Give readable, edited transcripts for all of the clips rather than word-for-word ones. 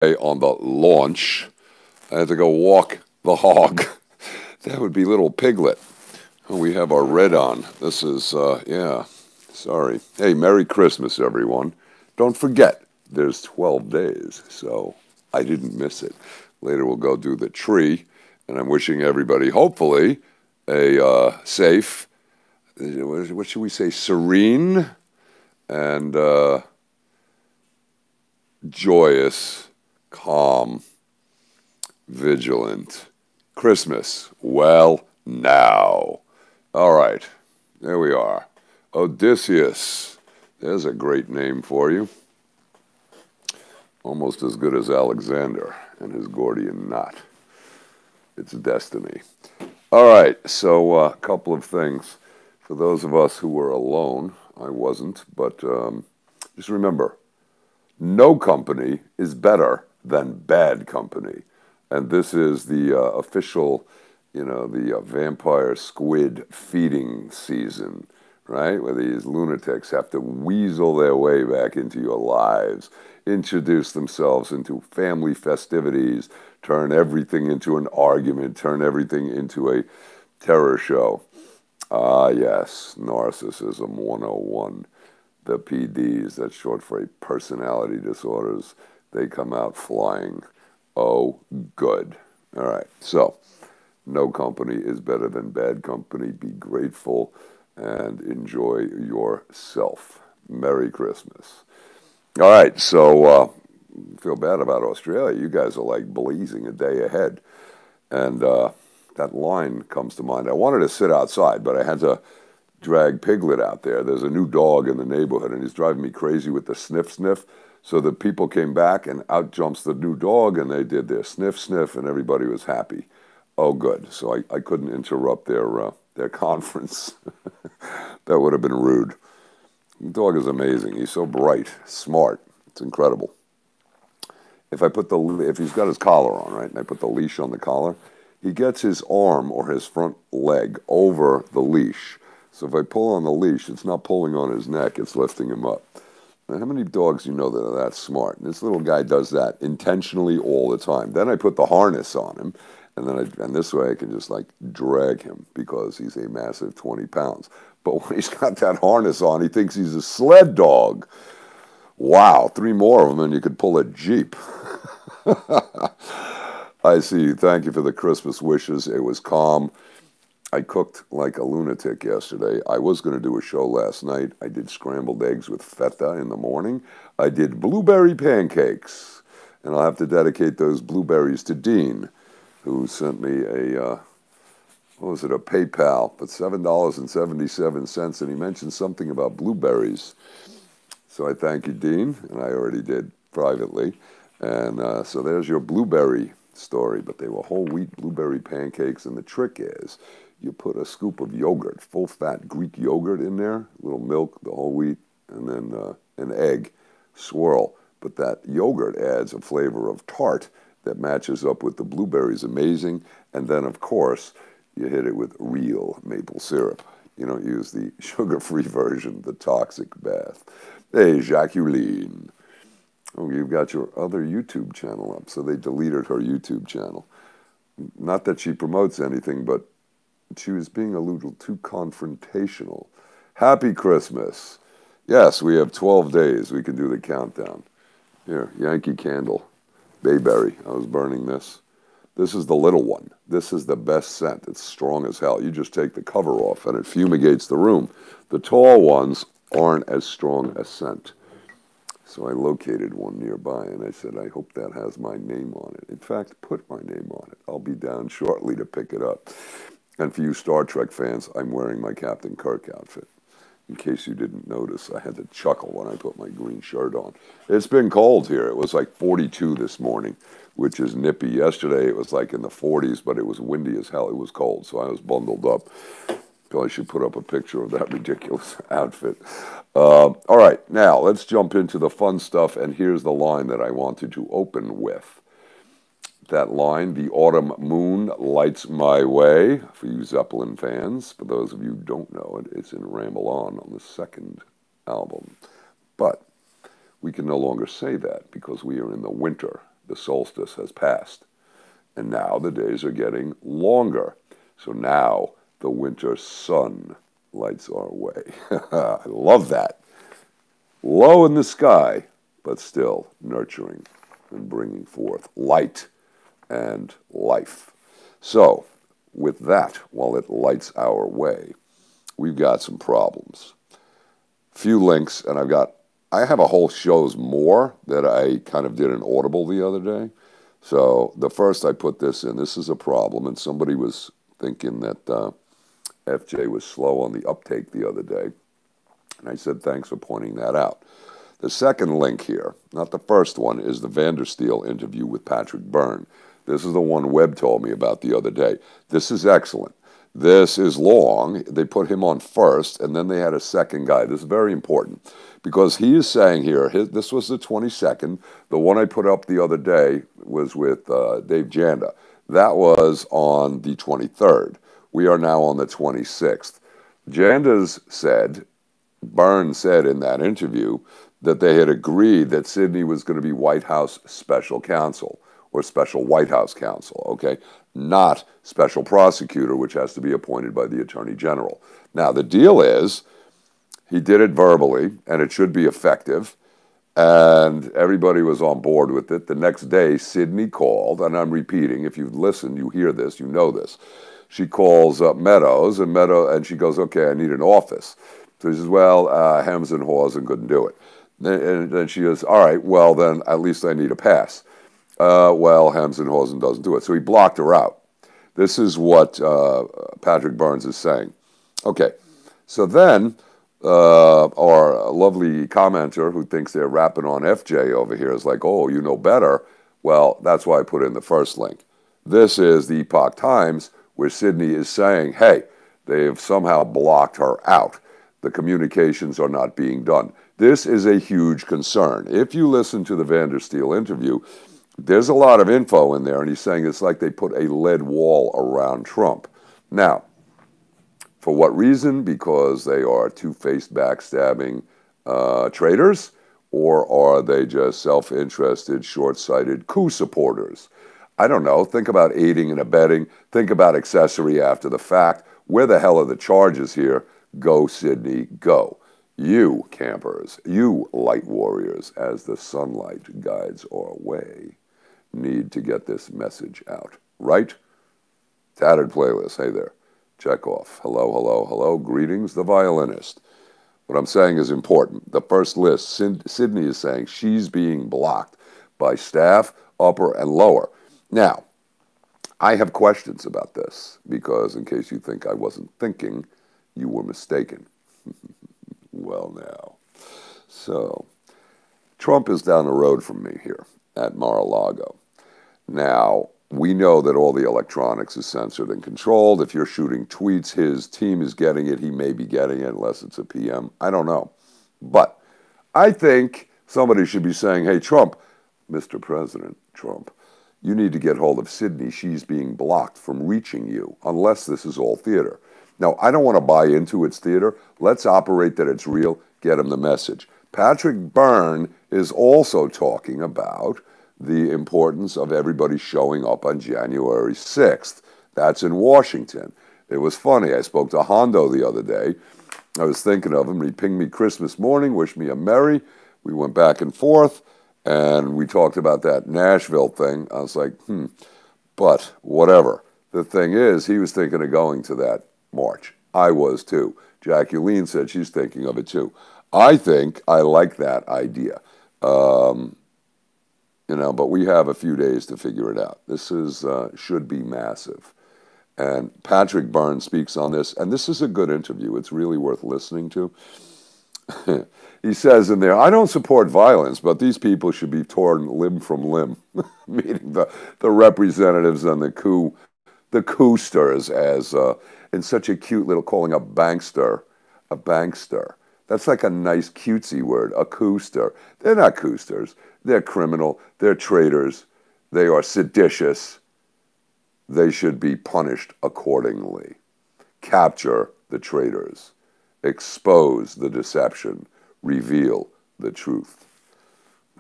on the launch. I had to go walk the hog. That would be little Piglet. Oh, we have our red on. This is, yeah, sorry. Hey, Merry Christmas, everyone. Don't forget, there's 12 days, so I didn't miss it. Later we'll go do the tree, and I'm wishing everybody, hopefully, a safe, what should we say, serene and joyous, calm, vigilant Christmas. Well, now. All right, there we are. Odysseus. There's a great name for you. Almost as good as Alexander and his Gordian knot. It's destiny. All right, so a couple of things. For those of us who were alone, I wasn't, but just remember, no company is better than bad company. And this is the official, the vampire squid feeding season, right? Where these lunatics have to weasel their way back into your lives, introduce themselves into family festivities, turn everything into an argument, turn everything into a terror show. Ah, yes, Narcissism 101. The PDs, that's short for personality disorders, they come out flying. Oh, good. All right, so no company is better than bad company. Be grateful and enjoy yourself. Merry Christmas. All right, so feel bad about Australia. You guys are like blazing a day ahead. And that line comes to mind. I wanted to sit outside, but I had to drag Piglet out there. There's a new dog in the neighborhood, and he's driving me crazy with the sniff sniff. So the people came back, and out jumps the new dog, and they did their sniff sniff, and everybody was happy. Oh, good. So I couldn't interrupt their conference. That would have been rude. The dog is amazing. He's so bright, smart. It's incredible. If he's got his collar on, right, and I put the leash on the collar, he gets his arm or his front leg over the leash. So if I pull on the leash, it's not pulling on his neck, it's lifting him up. Now, how many dogs do you know that are that smart? And this little guy does that intentionally all the time. Then I put the harness on him, and this way I can just like drag him because he's a massive 20 pounds. But when he's got that harness on, he thinks he's a sled dog. Wow, 3 more of them and you could pull a Jeep. I see you. Thank you for the Christmas wishes. It was calm. I cooked like a lunatic yesterday. I was going to do a show last night. I did scrambled eggs with feta in the morning. I did blueberry pancakes. And I'll have to dedicate those blueberries to Dean, who sent me a PayPal, but $7.77, and he mentioned something about blueberries. So I thank you, Dean, and I already did privately. And so there's your blueberry story, but they were whole wheat blueberry pancakes, and the trick is you put a scoop of yogurt, full-fat Greek yogurt in there, a little milk, the whole wheat, and then an egg, swirl. But that yogurt adds a flavor of tart that matches up with the blueberries. Amazing. And then, of course, you hit it with real maple syrup. You don't use the sugar-free version, the toxic bath. Hey, Jacqueline. Oh, you've got your other YouTube channel up, so they deleted her YouTube channel. Not that she promotes anything, but she was being a little too confrontational. Happy Christmas. Yes, we have 12 days. We can do the countdown. Here, Yankee Candle, Bayberry. I was burning this. This is the little one. This is the best scent. It's strong as hell. You just take the cover off, and it fumigates the room. The tall ones aren't as strong a scent. So I located one nearby, and I said, I hope that has my name on it. In fact, put my name on it. I'll be down shortly to pick it up. And for you Star Trek fans, I'm wearing my Captain Kirk outfit. In case you didn't notice, I had to chuckle when I put my green shirt on. It's been cold here. It was like 42 this morning, which is nippy. Yesterday, it was like in the 40s, but it was windy as hell. It was cold, so I was bundled up. Probably should put up a picture of that ridiculous outfit. All right, now let's jump into the fun stuff, and here's the line that I wanted to open with. That line, the autumn moon lights my way, for you Zeppelin fans. For those of you who don't know it, it's in Ramble On the second album. But we can no longer say that because we are in the winter. The solstice has passed. And now the days are getting longer. So now the winter sun lights our way. I love that. Low in the sky, but still nurturing and bringing forth light and life. So, with that, while it lights our way, we've got some problems. Few links, and I have a whole show's more that I kind of did in Audible the other day. So the first I put this in, this is a problem, and somebody was thinking that FJ was slow on the uptake the other day. And I said, thanks for pointing that out. The second link here, not the first one, is the Vandersteel interview with Patrick Byrne. This is the one Webb told me about the other day. This is excellent. This is long. They put him on first, and then they had a second guy. This is very important because he is saying here, this was the 22nd. The one I put up the other day was with Dave Janda. That was on the 23rd. We are now on the 26th. Janda's said, Byrne said in that interview that they had agreed that Sidney was going to be White House special counsel or special White House counsel, okay? Not special prosecutor, which has to be appointed by the Attorney General. Now, the deal is he did it verbally, and it should be effective, and everybody was on board with it. The next day, Sidney called, and I'm repeating, if you've listened, you hear this, you know this. She calls Meadows, and she goes, okay, I need an office. So he says, well, Hems and Hawes couldn't do it. And then she goes, all right, well, then at least I need a pass. Well, Hems and Hawes doesn't do it. So he blocked her out. This is what Patrick Burns is saying. Okay, so then our lovely commenter who thinks they're rapping on FJ over here is like, oh, you know better. Well, that's why I put in the first link. This is the Epoch Times where Sidney is saying, hey, they've somehow blocked her out. The communications are not being done. This is a huge concern. If you listen to the Vandersteel interview, there's a lot of info in there, and he's saying it's like they put a lead wall around Trump. Now, for what reason? Because they are two-faced, backstabbing traitors, or are they just self-interested, short-sighted coup supporters? I don't know. Think about aiding and abetting. Think about accessory after the fact. Where the hell are the charges here? Go, Sidney, go. You, campers, you light warriors, as the sunlight guides our way, need to get this message out, right? Tattered playlist, hey there. Check off. Hello, hello, hello. Greetings, the violinist. What I'm saying is important. The first list, Sidney is saying she's being blocked by staff, upper and lower. Now, I have questions about this because in case you think I wasn't thinking, you were mistaken. Well, now. So, Trump is down the road from me here at Mar-a-Lago. Now, we know that all the electronics is censored and controlled. If you're shooting tweets, his team is getting it. He may be getting it unless it's a PM. I don't know. But I think somebody should be saying, hey, Trump, Mr. President Trump, you need to get hold of Sidney. She's being blocked from reaching you, unless this is all theater. Now, I don't want to buy into it's theater. Let's operate that it's real. Get him the message. Patrick Byrne is also talking about the importance of everybody showing up on January 6th. That's in Washington. It was funny. I spoke to Hondo the other day. I was thinking of him. He pinged me Christmas morning, wished me a Merry. We went back and forth, and we talked about that Nashville thing. I was like, but whatever. The thing is, he was thinking of going to that march. I was too. Jacqueline said she's thinking of it too. I think I like that idea. But we have a few days to figure it out. This is should be massive. And Patrick Byrne speaks on this, and this is a good interview. It's really worth listening to. He says in there, I don't support violence, but these people should be torn limb from limb, meaning the representatives and the coosters, as in such a cute little calling a bankster. That's like a nice cutesy word, a cooster. They're not coosters. They're criminal. They're traitors. They are seditious. They should be punished accordingly. Capture the traitors. Expose the deception. Reveal the truth.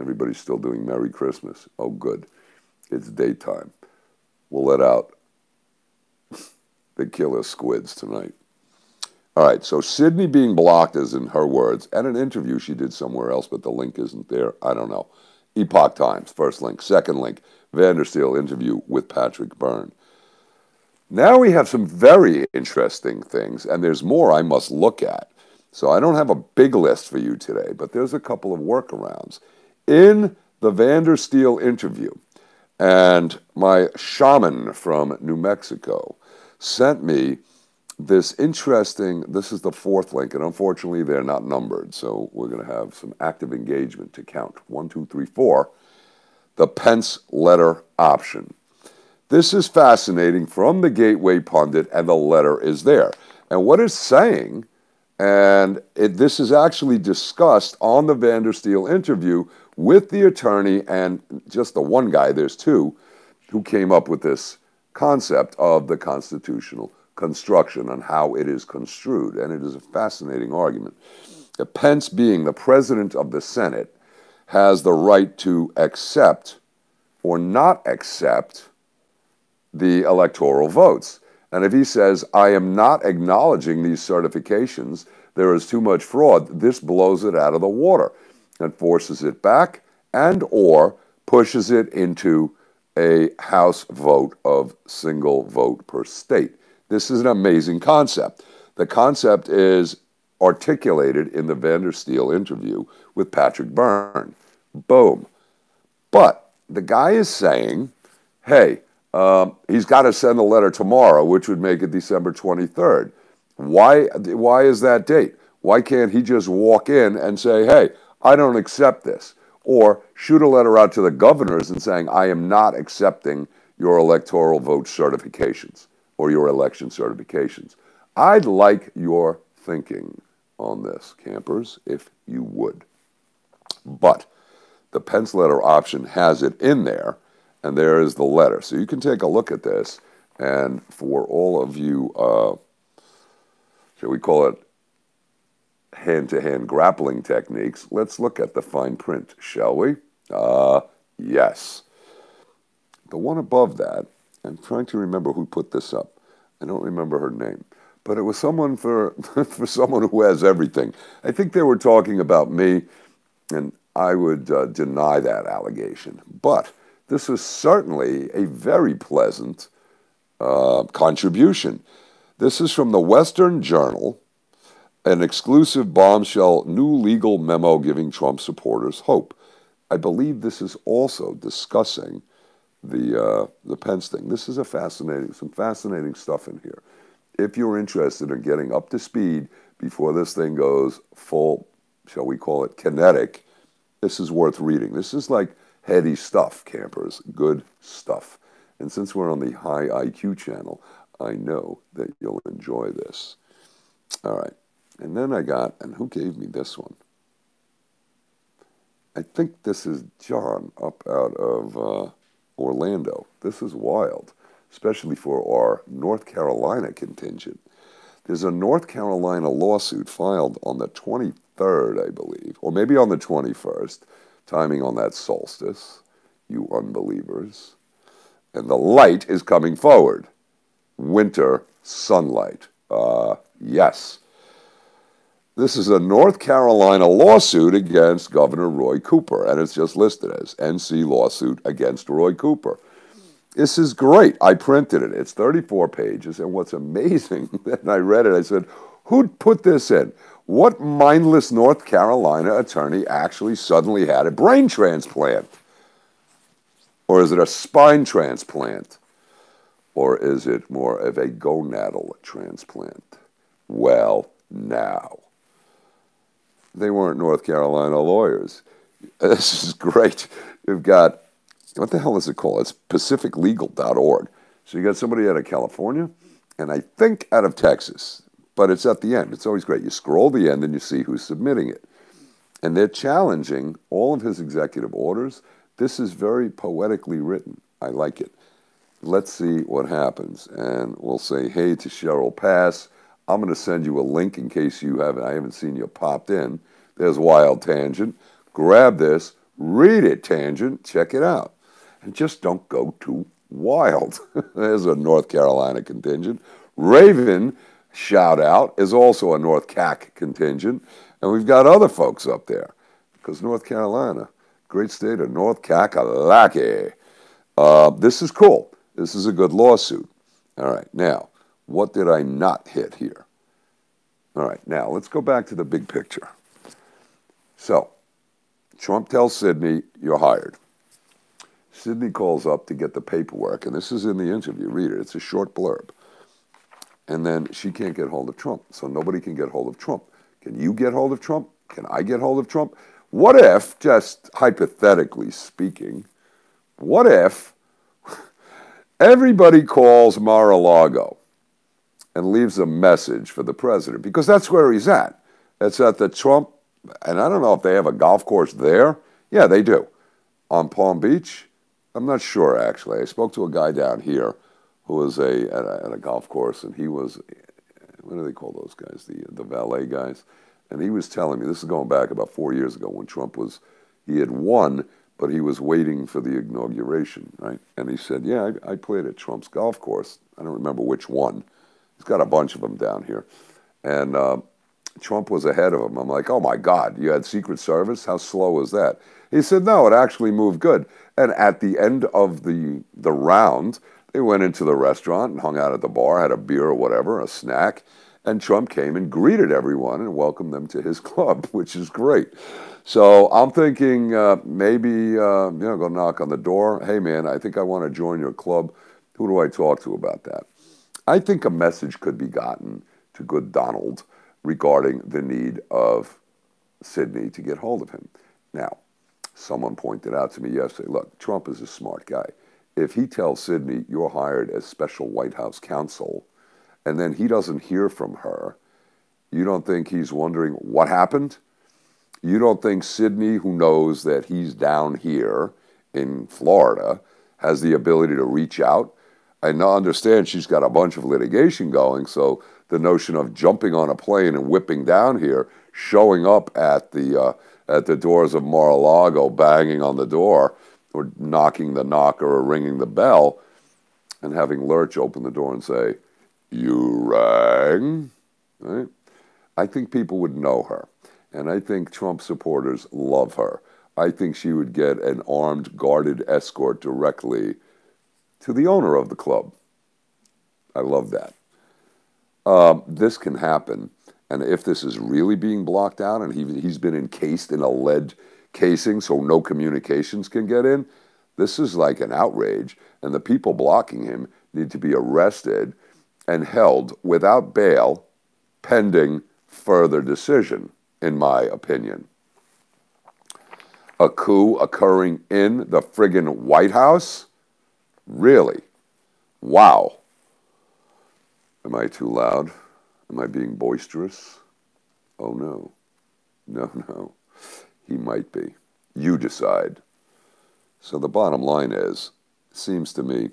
Everybody's still doing Merry Christmas. Oh, good. It's daytime. We'll let out the killer squids tonight. All right, so Sidney Being blocked is, in her words, at an interview she did somewhere else, but the link isn't there. I don't know. Epoch Times, first link. Second link, Vandersteel interview with Patrick Byrne. Now we have some very interesting things, and there's more I must look at. So I don't have a big list for you today, but there's a couple of workarounds. In the Vandersteel interview, and my shaman from New Mexico sent me this interesting, this is the fourth link, and unfortunately they're not numbered, so we're going to have some active engagement to count. 1, 2, 3, 4. The Pence letter option. This is fascinating from the Gateway Pundit, and the letter is there. And what it's saying, and this is actually discussed on the Vandersteel interview with the attorney and just the one guy, there's two, who came up with this concept of the constitutional construction and how it is construed. And it is a fascinating argument. Pence, being the president of the Senate, has the right to accept or not accept the electoral votes. And if he says, I am not acknowledging these certifications, there is too much fraud, this blows it out of the water and forces it back and or pushes it into a House vote of single vote per state. This is an amazing concept. The concept is articulated in the Vandersteel interview with Patrick Byrne. Boom. But the guy is saying, hey, he's got to send a letter tomorrow, which would make it December 23rd. Why is that date? Why can't he just walk in and say, hey, I don't accept this? Or shoot a letter out to the governors and saying, I am not accepting your electoral vote certifications or your election certifications. I'd like your thinking on this, campers, if you would. But the Pence letter option has it in there, and there is the letter. So you can take a look at this, and for all of you, shall we call it hand-to-hand grappling techniques, let's look at the fine print, shall we? Yes. The one above that, I'm trying to remember who put this up. I don't remember her name. But it was someone for someone who has everything. I think they were talking about me, and I would deny that allegation. But this was certainly a very pleasant contribution. This is from the Western Journal, an exclusive bombshell new legal memo giving Trump supporters hope. I believe this is also discussing the Pence thing. This is some fascinating stuff in here. If you're interested in getting up to speed before this thing goes full, shall we call it kinetic, this is worth reading. This is like heady stuff, campers, good stuff. And since we're on the High IQ channel, I know that you'll enjoy this. All right. And then I got, and who gave me this one? I think this is John up out of Orlando. This is wild, especially for our North Carolina contingent. There's a North Carolina lawsuit filed on the 23rd, I believe, or maybe on the 21st, timing on that solstice, you unbelievers. And the light is coming forward. Winter sunlight. Yes. This is a North Carolina lawsuit against Governor Roy Cooper, and it's just listed as NC lawsuit against Roy Cooper. This is great. I printed it. It's 34 pages, and what's amazing, and I read it, I said, who'd put this in? What mindless North Carolina attorney actually suddenly had a brain transplant? Or is it a spine transplant? Or is it more of a gonadal transplant? Well, now. They weren't North Carolina lawyers. This is great. You've got, what the hell is it called? It's pacificlegal.org. So you got somebody out of California, and I think out of Texas, but it's at the end. It's always great. You scroll the end and you see who's submitting it. And they're challenging all of his executive orders. This is very poetically written. I like it. Let's see what happens. And we'll say, hey to Cheryl Pass. I'm going to send you a link in case I haven't seen you popped in. There's Wild Tangent. Grab this, read it, Tangent, check it out. and just don't go too wild. There's a North Carolina contingent. Raven, shout out, is also a North CAC contingent. And we've got other folks up there because North Carolina, great state of North Kakalaki. This is cool. This is a good lawsuit. All right, now, what did I not hit here? All right, now let's go back to the big picture. So, Trump tells Sidney, you're hired. Sidney calls up to get the paperwork, and this is in the interview. Read it. It's a short blurb. And then she can't get hold of Trump, so nobody can get hold of Trump. Can you get hold of Trump? Can I get hold of Trump? What if, just hypothetically speaking, what if everybody calls Mar-a-Lago and leaves a message for the president? Because that's where he's at. It's at the Trump, and I don't know if they have a golf course there. Yeah, they do. On Palm Beach? I'm not sure, actually. I spoke to a guy down here who was at a golf course, and he was, what do they call those guys, the valet guys? And he was telling me, this is going back about 4 years ago when Trump was, he had won, but he was waiting for the inauguration, right? And he said, yeah, I played at Trump's golf course. I don't remember which one. He's got a bunch of them down here. And Trump was ahead of him. I'm like, oh my God, you had Secret Service? How slow was that? He said, no, it actually moved good. And at the end of the round, they went into the restaurant and hung out at the bar, had a beer or whatever, a snack, and Trump came and greeted everyone and welcomed them to his club, which is great. So I'm thinking maybe, go knock on the door. Hey, man, I think I want to join your club. Who do I talk to about that? I think a message could be gotten to good Donald regarding the need of Sidney to get hold of him. Now, someone pointed out to me yesterday, look, Trump is a smart guy. If he tells Sidney, you're hired as special White House counsel, and then he doesn't hear from her, you don't think he's wondering what happened? You don't think Sidney, who knows that he's down here in Florida, has the ability to reach out? I now understand she's got a bunch of litigation going, so the notion of jumping on a plane and whipping down here, showing up at the doors of Mar-a-Lago, banging on the door, or knocking the knocker or ringing the bell, and having Lurch open the door and say, you rang? Right? I think people would know her. And I think Trump supporters love her. I think she would get an armed, guarded escort directly to the owner of the club. I love that. This can happen. And if this is really being blocked out and he's been encased in a lead casing so no communications can get in, this is like an outrage. And the people blocking him need to be arrested and held without bail pending further decision, in my opinion. A coup occurring in the friggin' White House? Really? Wow. Am I too loud? Am I being boisterous? Oh, no. No. He might be. You decide. So the bottom line is, it seems to me,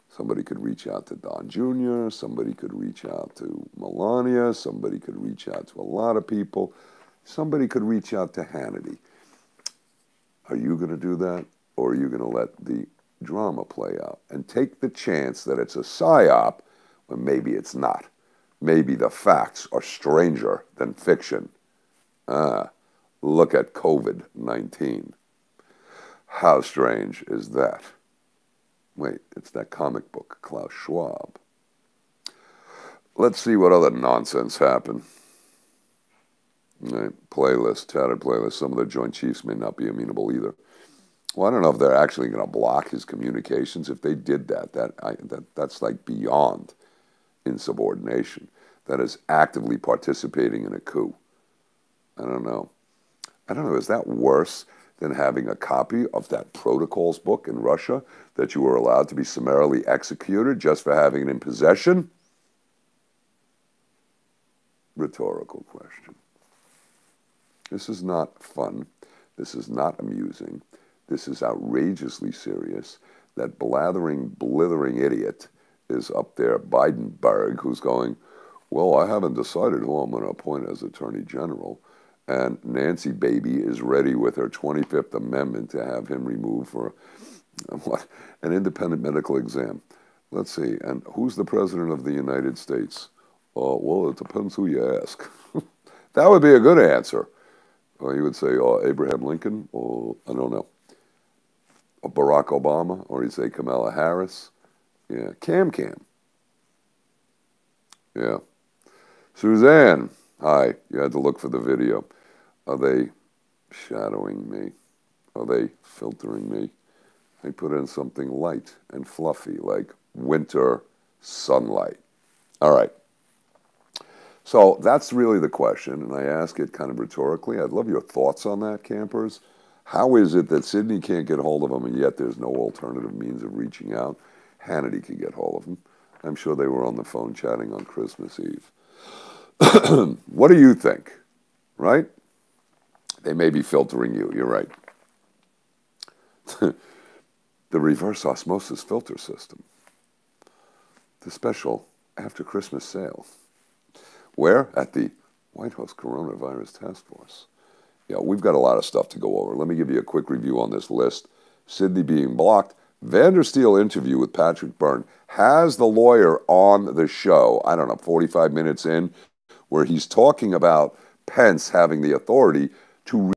somebody could reach out to Don Jr., somebody could reach out to Melania, somebody could reach out to a lot of people, somebody could reach out to Hannity. Are you going to do that, or are you going to let the drama play out and take the chance that it's a psyop when maybe it's not? Maybe the facts are stranger than fiction. Look at COVID-19. How strange is that? Wait, it's that comic book, Klaus Schwab. Let's see what other nonsense happened. Right, playlist, tattered playlist. Some of the Joint Chiefs may not be amenable either. Well, I don't know if they're actually going to block his communications. If they did that's like beyond insubordination. That is actively participating in a coup. I don't know. Is that worse than having a copy of that protocols book in Russia that you were allowed to be summarily executed just for having it in possession? Rhetorical question. This is not fun. This is not amusing. This is outrageously serious. That blathering, blithering idiot is up there, Bidenberg, who's going, well, I haven't decided who I'm going to appoint as Attorney General. And Nancy Baby is ready with her 25th Amendment to have him removed for What? An independent medical exam. Let's see. And who's the president of the United States? Oh, well, it depends who you ask. That would be a good answer. Or you would say, oh, Abraham Lincoln, or I don't know, or Barack Obama, or you say Kamala Harris. Yeah, Cam. Yeah. Suzanne, hi. You had to look for the video. Are they shadowing me? Are they filtering me? I put in something light and fluffy, like winter sunlight. All right. So that's really the question, and I ask it kind of rhetorically. I'd love your thoughts on that, campers. How is it that Sidney can't get hold of him, and yet there's no alternative means of reaching out? Hannity could get hold of him. I'm sure they were on the phone chatting on Christmas Eve. What do you think? Right? They may be filtering you. You're right. The reverse osmosis filter system. The special after Christmas sale. Where? At the White House Coronavirus Task Force. Yeah, we've got a lot of stuff to go over. Let me give you a quick review on this list. Sidney being blocked. Vandersteel interview with Patrick Byrne. Has the lawyer on the show, I don't know, 45 minutes in, where he's talking about Pence having the authority to